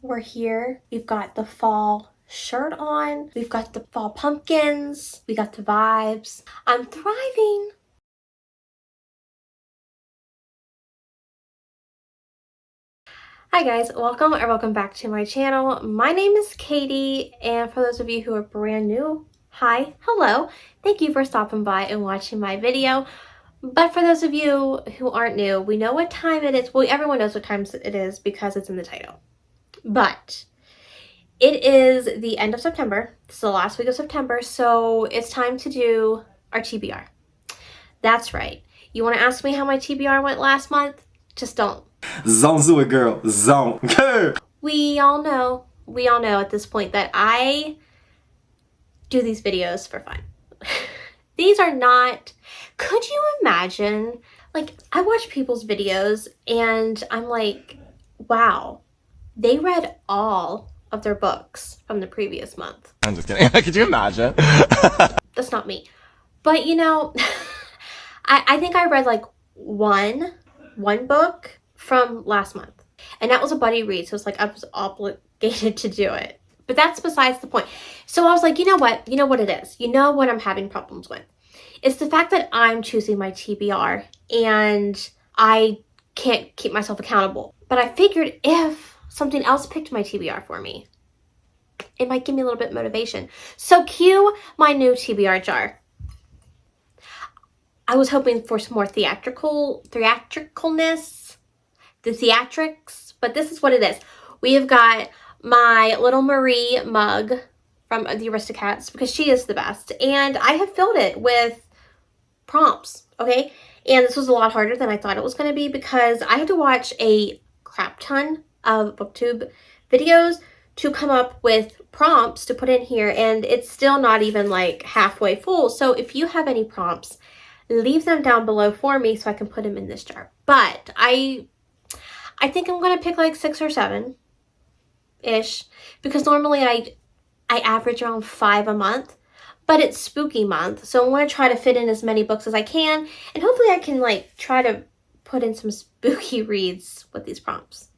we're here. We've got the fall shirt on. We've got the fall pumpkins. We got the vibes. I'm thriving. Hi guys, welcome back to my channel. My name is Katie, and for those of you who are brand new, hi, hello. Thank you for stopping by and watching my video. But for those of you who aren't new, we know what time it is. Well, everyone knows what time it is because it's in the title. But it is the end of September. It's the last week of September, so it's time to do our TBR. That's right. You want to ask me how my TBR went last month? Just don't. Zone do it, girl. Zone. We all know at this point that I do these videos for fun. These are not, could you imagine, like, I watch people's videos and I'm like, wow, they read all of their books from the previous month. I'm just kidding. Could you imagine? That's not me. But you know, I think I read like one book from last month, and that was a buddy read, so it's like I was obligated to do it. But that's besides the point. So I was like, you know what it is, you know what I'm having problems with, it's the fact that I'm choosing my TBR and I can't keep myself accountable. But I figured if something else picked my TBR for me, it might give me a little bit of motivation. So cue my new TBR jar. I was hoping for some more theatricalness, the theatrics, but this is what it is. We have got my little Marie mug from the Aristocats because she is the best, and I have filled it with prompts, okay? And this was a lot harder than I thought it was going to be because I had to watch a crap ton of booktube videos to come up with prompts to put in here, and it's still not even like halfway full. So if you have any prompts, leave them down below for me so I can put them in this jar. But I think I'm gonna pick like 6 or 7-ish because normally I average around 5 a month, but it's spooky month, so I'm gonna try to fit in as many books as I can, and hopefully I can like try to put in some spooky reads with these prompts.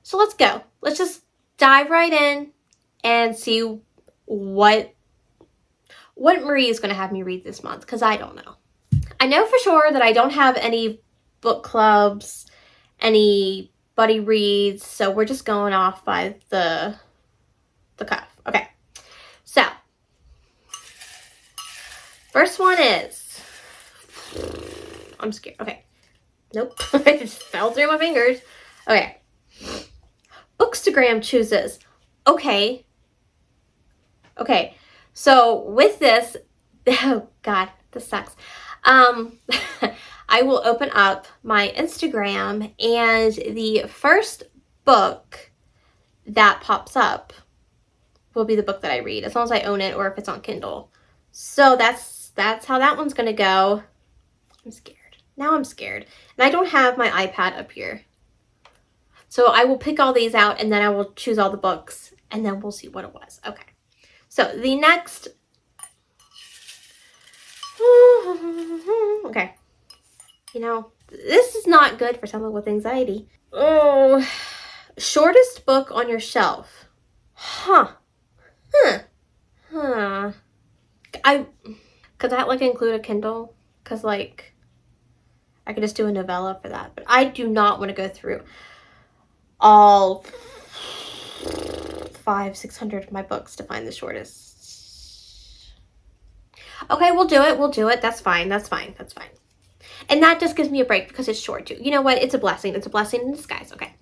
So let's go. Let's just dive right in and see what Marie is going to have me read this month, because I don't know. I know for sure that I don't have any book clubs, any buddy reads, so we're just going off by the cuff. Okay, so first one is, I'm scared. Okay, nope, I just fell through my fingers. Okay, Bookstagram chooses. Okay. So with this, oh God, this sucks. I will open up my Instagram, and the first book that pops up will be the book that I read, as long as I own it or if it's on Kindle. So that's how that one's gonna go. I'm scared. Now I'm scared. And I don't have my iPad up here. So I will pick all these out, and then I will choose all the books, and then we'll see what it was. Okay. So the next, okay, you know, this is not good for someone with anxiety. Oh, shortest book on your shelf. Could that like include a Kindle? Because like, I could just do a novella for that, but I do not want to go through all 500-600 of my books to find the shortest. Okay, we'll do it. That's fine. And that just gives me a break because it's short too. You know what? It's a blessing in disguise. Okay.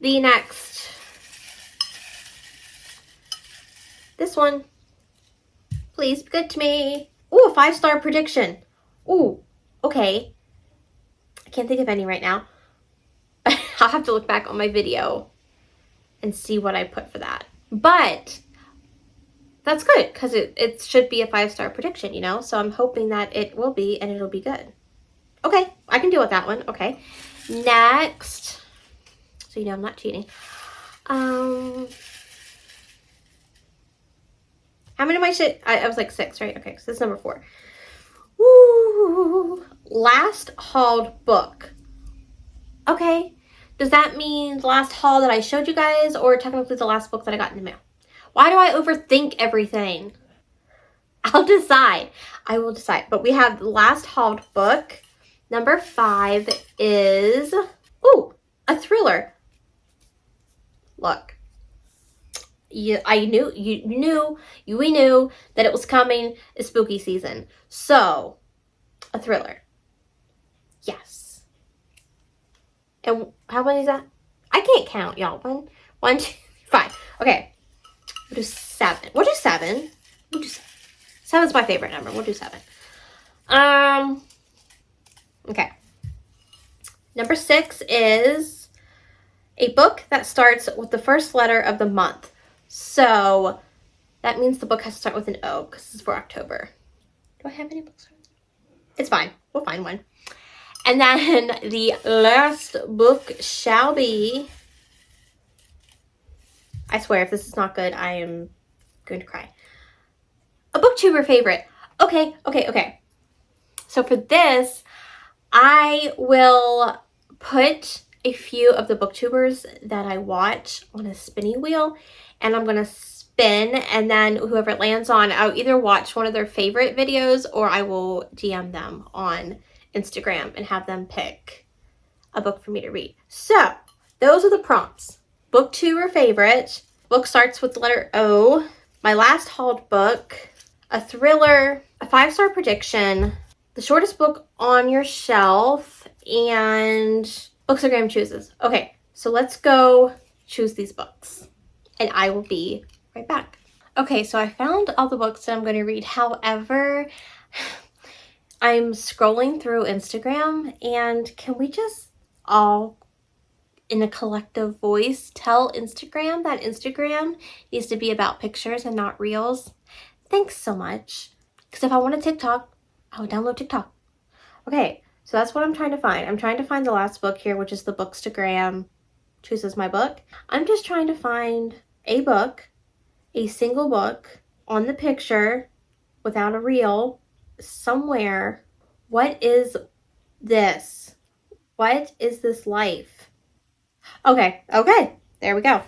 The next, this one, please be good to me. Ooh, a 5-star prediction. Ooh, okay. I can't think of any right now. I'll have to look back on my video and see what I put for that. But that's good because it should be a 5-star prediction, you know? So I'm hoping that it will be, and it'll be good. Okay, I can deal with that one. Okay. Next. So you know I'm not cheating. How many am I was like 6, right? Okay, so this is number 4. Woo! Last hauled book. Okay. Does that mean the last haul that I showed you guys, or technically the last book that I got in the mail? Why do I overthink everything? I'll decide. I will decide. But we have the last hauled book. Number 5 is, ooh, a thriller. Look. We knew that it was coming. It's spooky season. So, a thriller. Yes. And how many is that? I can't count, y'all. 1, 2, 5. Okay. We'll do 7. We'll do 7. We'll do 7. 7's my favorite number. We'll do 7. Okay. Number 6 is a book that starts with the first letter of the month. So that means the book has to start with an O because this is for October. Do I have any books? It's fine. We'll find one. And then the last book shall be, I swear, if this is not good, I am going to cry. A booktuber favorite. Okay. So for this, I will put a few of the booktubers that I watch on a spinning wheel, and I'm going to spin, and then whoever it lands on, I'll either watch one of their favorite videos or I will DM them on Instagram and have them pick a book for me to read. So those are the prompts. Booktuber favorite. Book starts with the letter O. My last hauled book. A thriller. A 5-star prediction. The shortest book on your shelf. And Bookstagram chooses. Okay, so let's go choose these books. And I will be right back. Okay, so I found all the books that I'm going to read. However, I'm scrolling through Instagram, and can we just all, in a collective voice, tell Instagram that Instagram needs to be about pictures and not reels? Thanks so much. Because if I want a TikTok, I would download TikTok. Okay, so that's what I'm trying to find. I'm trying to find the last book here, which is the Bookstagram chooses my book. I'm just trying to find a book, a single book on the picture without a reel somewhere. What is this? What is this life? Okay, there we go.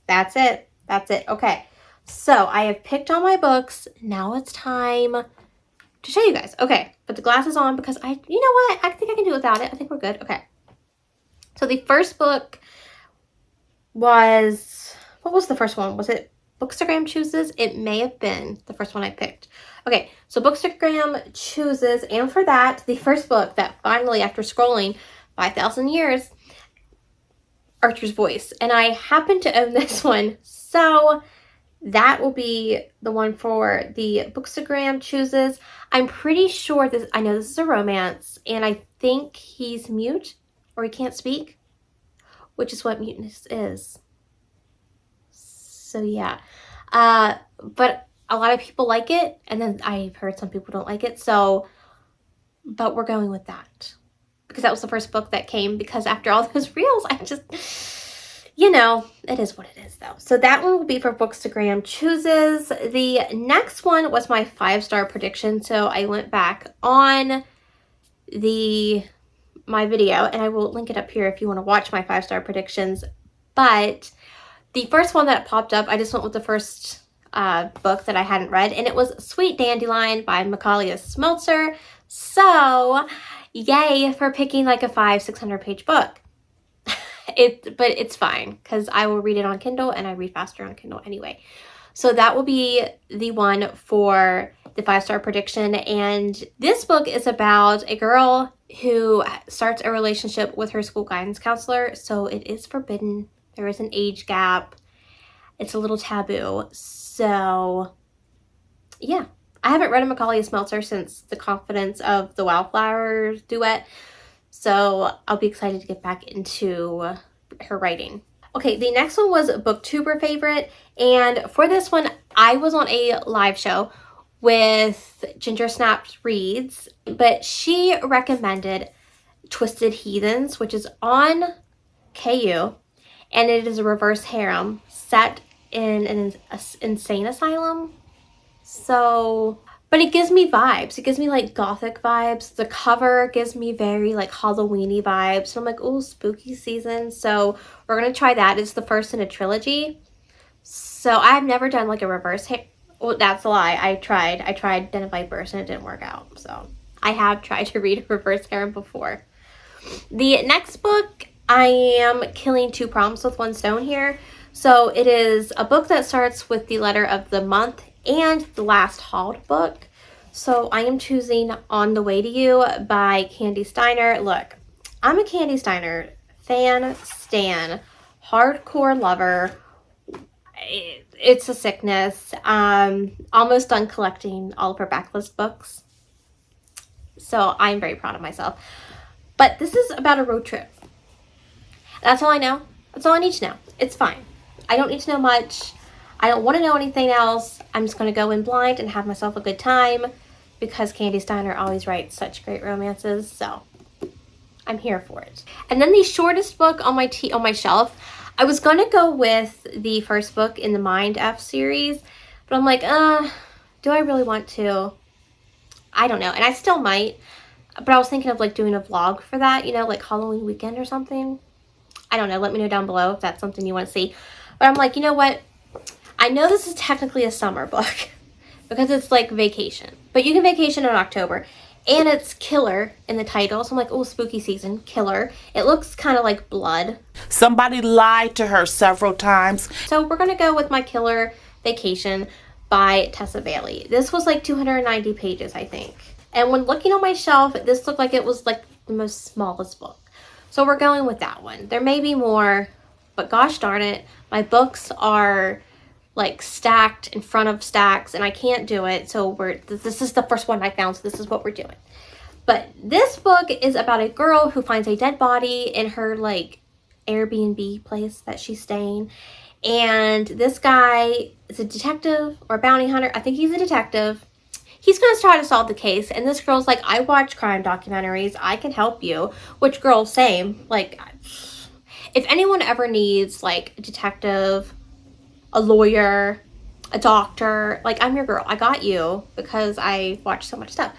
That's it. Okay, so I have picked all my books. Now it's time to show you guys. Okay, put the glasses on because you know what? I think I can do without it. I think we're good. Okay. So the first book was, what was the first one? Was it Bookstagram Chooses? It may have been the first one I picked. Okay, so Bookstagram Chooses, and for that, the first book that finally, after scrolling 5,000 years, Archer's Voice. And I happen to own this one, so that will be the one for the Bookstagram Chooses. I'm pretty sure this, I know this is a romance, and I think he's mute, or he can't speak, which is what muteness is. So yeah, but a lot of people like it, and then I've heard some people don't like it, so, but we're going with that, because that was the first book that came, because after all those reels, I just, you know, it is what it is though. So that one will be for Bookstagram Chooses. The next one was my 5-star prediction, so I went back on my video, and I will link it up here if you want to watch my 5-star predictions, but the first one that popped up, I just went with the first book that I hadn't read, and it was Sweet Dandelion by Macaulay Smeltzer. So, yay for picking like a 500-600 page book. But it's fine, because I will read it on Kindle, and I read faster on Kindle anyway. So that will be the one for the 5-star prediction, and this book is about a girl who starts a relationship with her school guidance counselor, so it is forbidden. There is an age gap. It's a little taboo. So, yeah. I haven't read a Macaulay Smeltzer since The Confidence of the Wildflowers duet. So, I'll be excited to get back into her writing. Okay, the next one was Booktuber favorite. And for this one, I was on a live show with Ginger Snaps Reads. But she recommended Twisted Heathens, which is on KU. And it is a reverse harem set in an insane asylum. So, But it gives me vibes. It gives me like gothic vibes. The cover gives me very like Halloween-y vibes. So I'm like, oh, spooky season. So we're going to try that. It's the first in a trilogy. So I've never done like a reverse hair. Well, that's a lie. I tried Den of Vipers and it didn't work out. So I have tried to read reverse harem before. The next book, I am killing 2 problems with 1 stone here. So it is a book that starts with the letter of the month and the last hauled book. So I am choosing On the Way to You by Candy Steiner. Look, I'm a Candy Steiner fan, stan, hardcore lover. It's a sickness. Almost done collecting all of her backlist books. So I'm very proud of myself. But this is about a road trip. That's all I know. That's all I need to know. It's fine. I don't need to know much. I don't want to know anything else. I'm just going to go in blind and have myself a good time because Candy Steiner always writes such great romances. So I'm here for it. And then the shortest book on my shelf, I was going to go with the first book in the Mind F series, but I'm like, do I really want to? I don't know. And I still might, but I was thinking of like doing a vlog for that, you know, like Halloween weekend or something. I don't know. Let me know down below if that's something you want to see. But I'm like, you know what? I know this is technically a summer book because it's like vacation, but you can vacation in October. And it's killer in the title. So I'm like, oh, spooky season, killer. It looks kind of like blood. Somebody lied to her several times. So we're going to go with my killer Vacation by Tessa Bailey. This was like 290 pages, I think. And when looking on my shelf, this looked like it was like the most smallest book. So we're going with that one. There may be more, but gosh darn it, my books are like stacked in front of stacks and I can't do it. So this is the first one I found, so this is what we're doing. But this book is about a girl who finds a dead body in her like Airbnb place that she's staying. And this guy is a detective or a bounty hunter. I think he's a detective. He's going to try to solve the case. And this girl's like, I watch crime documentaries. I can help you. Which, girl, same. Like, if anyone ever needs like a detective, a lawyer, a doctor, like, I'm your girl. I got you because I watch so much stuff.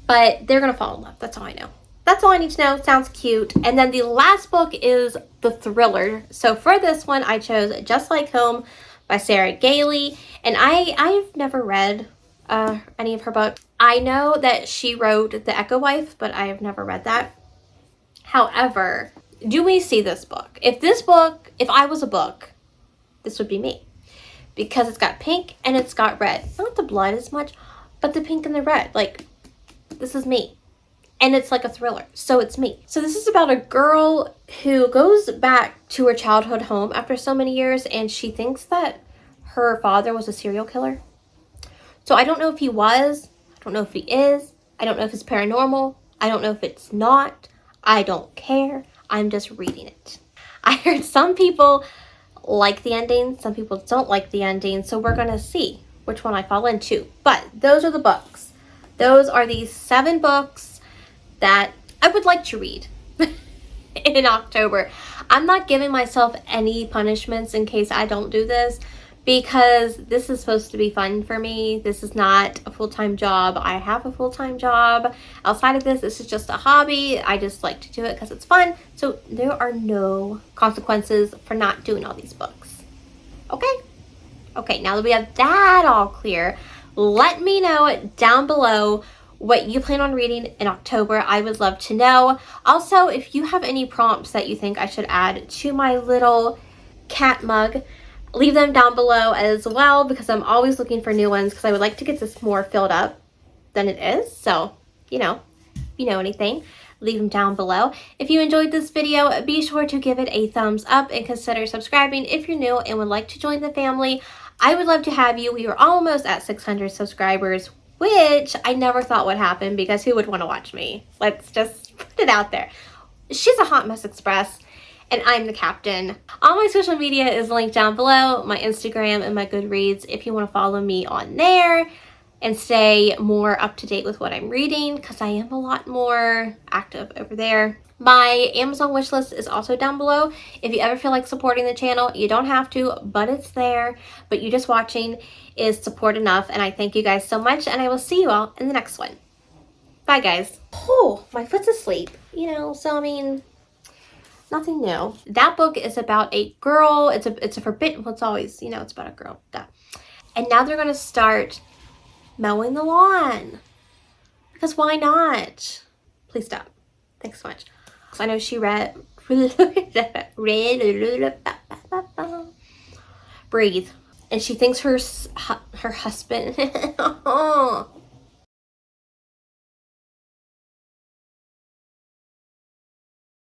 But they're going to fall in love. That's all I know. That's all I need to know. Sounds cute. And then the last book is the thriller. So for this one, I chose Just Like Home by Sarah Gailey. And I've never read any of her books. I know that she wrote The Echo Wife, but I have never read that. However, do we see this book? If I was a book, this would be me. Because it's got pink and it's got red. Not the blood as much, but the pink and the red. Like, this is me. And it's like a thriller. So it's me. So this is about a girl who goes back to her childhood home after so many years and she thinks that her father was a serial killer. So I don't know if he was. I don't know if he is. I don't know if it's paranormal. I don't know if it's not. I don't care. I'm just reading it. I heard some people like the ending. Some people don't like the ending. So we're going to see which one I fall into. But those are the books. Those are the 7 books that I would like to read in October. I'm not giving myself any punishments in case I don't do this because this is supposed to be fun for me. This is not a full-time job. I have a full-time job. Outside of this, this is just a hobby. I just like to do it because it's fun. So there are no consequences for not doing all these books. Okay? Okay, now that we have that all clear, let me know down below what you plan on reading in October. I would love to know. Also, if you have any prompts that you think I should add to my little cat mug, leave them down below as well because I'm always looking for new ones because I would like to get this more filled up than it is. So, you know, if you know anything, leave them down below. If you enjoyed this video, be sure to give it a thumbs up and consider subscribing if you're new and would like to join the family. I would love to have you. We are almost at 600 subscribers, which I never thought would happen because who would want to watch me? Let's just put it out there. She's a hot mess express and I'm the captain. All my social media is linked down below, my Instagram and my Goodreads if you want to follow me on there and stay more up to date with what I'm reading because I am a lot more active over there. My Amazon wish list is also down below. If you ever feel like supporting the channel, you don't have to, but it's there. But you just watching is support enough, and I thank you guys so much, and I will see you all in the next one. Bye, guys. Oh, my foot's asleep, you know, so I mean, nothing new. That book is about a girl. It's a forbidden, well, it's always, you know, it's about a girl. Duh. And now they're going to start mowing the lawn. Because why not? Please stop. Thanks so much. Because I know she read. Breathe. And she thinks her husband.